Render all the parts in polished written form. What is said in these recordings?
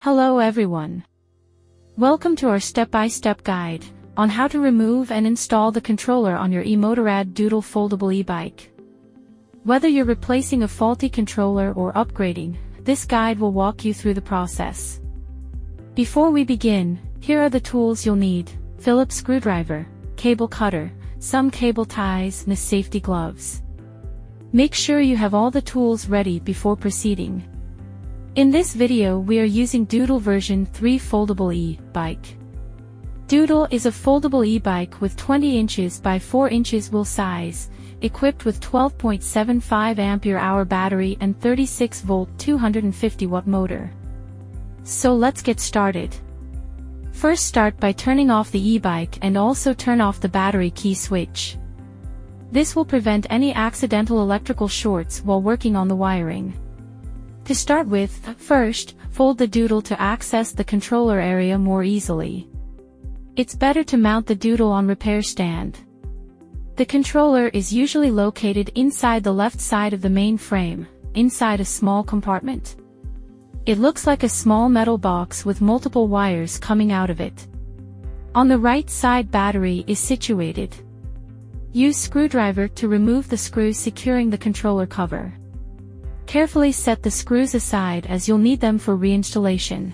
Hello everyone. Welcome to our step-by-step guide on how to remove and install the controller on your EMotorad Doodle foldable e-bike. Whether you're replacing a faulty controller or upgrading, this guide will walk you through the process. Before we begin, here are the tools you'll need: Phillips screwdriver, cable cutter, some cable ties, and safety gloves. Make sure you have all the tools ready before proceeding. In this video we are using Doodle version 3 foldable e-bike. Doodle is a foldable e-bike with 20 inches by 4 inches wheel size, equipped with 12.75 ampere-hour battery and 36-volt 250-watt motor. So let's get started. First, start by turning off the e-bike and also turn off the battery key switch. This will prevent any accidental electrical shorts while working on the wiring. To start with, first, fold the Doodle to access the controller area more easily. It's better to mount the Doodle on repair stand. The controller is usually located inside the left side of the main frame, inside a small compartment. It looks like a small metal box with multiple wires coming out of it. On the right side, battery is situated. Use screwdriver to remove the screws securing the controller cover. Carefully set the screws aside as you'll need them for reinstallation.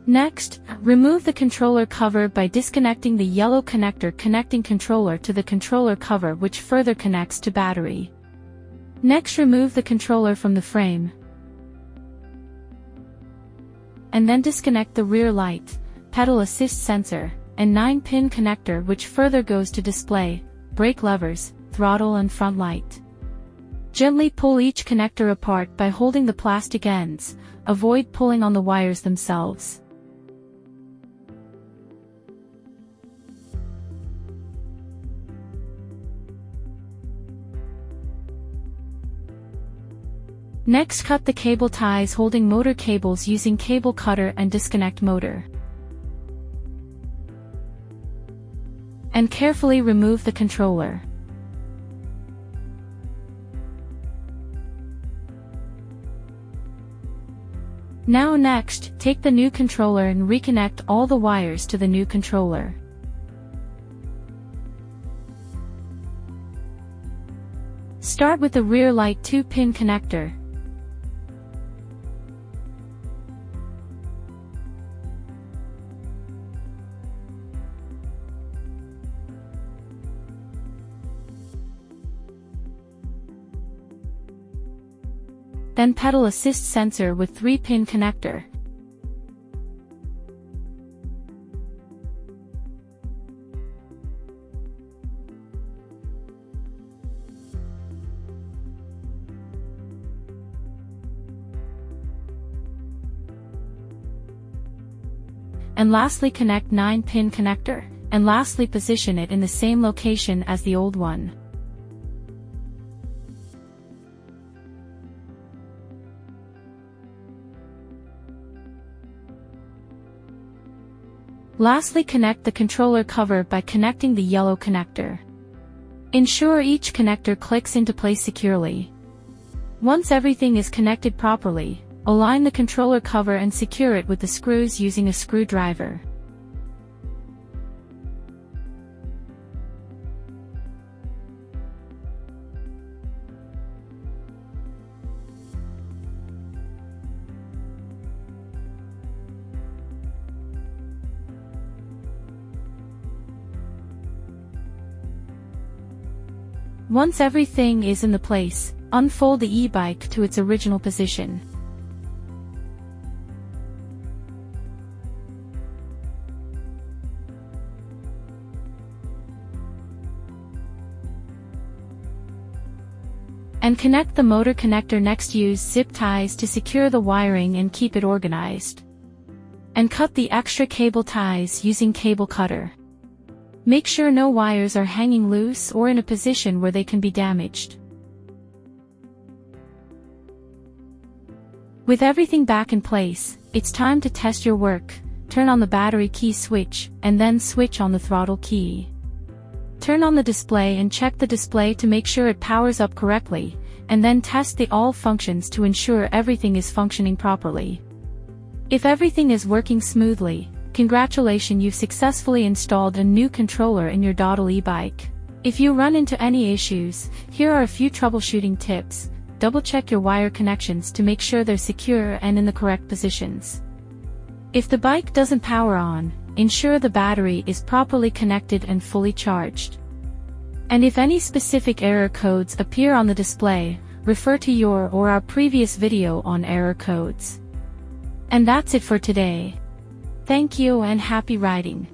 Next, remove the controller cover by disconnecting the yellow connector connecting controller to the controller cover, which further connects to battery. Next, remove the controller from the frame. And then disconnect the rear light, pedal assist sensor, and 9-pin connector, which further goes to display, brake levers, throttle and front light. Gently pull each connector apart by holding the plastic ends. Avoid pulling on the wires themselves. Next, cut the cable ties holding motor cables using cable cutter and disconnect motor. And carefully remove the controller. Now next, take the new controller and reconnect all the wires to the new controller. Start with the rear light 2-pin connector. Then pedal assist sensor with 3-pin connector. And lastly, connect 9-pin connector, and lastly position it in the same location as the old one. Lastly, connect the controller cover by connecting the yellow connector. Ensure each connector clicks into place securely. Once everything is connected properly, align the controller cover and secure it with the screws using a screwdriver. Once everything is in the place, unfold the e-bike to its original position. And connect the motor connector. Next, use zip ties to secure the wiring and keep it organized. And cut the extra cable ties using cable cutter. Make sure no wires are hanging loose or in a position where they can be damaged. With everything back in place, it's time to test your work. Turn on the battery key switch, and then switch on the throttle key. Turn on the display and check the display to make sure it powers up correctly, and then test the all functions to ensure everything is functioning properly. If everything is working smoothly, congratulations, you've successfully installed a new controller in your Doodle e-bike. If you run into any issues, here are a few troubleshooting tips. Double-check your wire connections to make sure they're secure and in the correct positions. If the bike doesn't power on, ensure the battery is properly connected and fully charged. And if any specific error codes appear on the display, refer to your or our previous video on error codes. And that's it for today. Thank you and happy riding.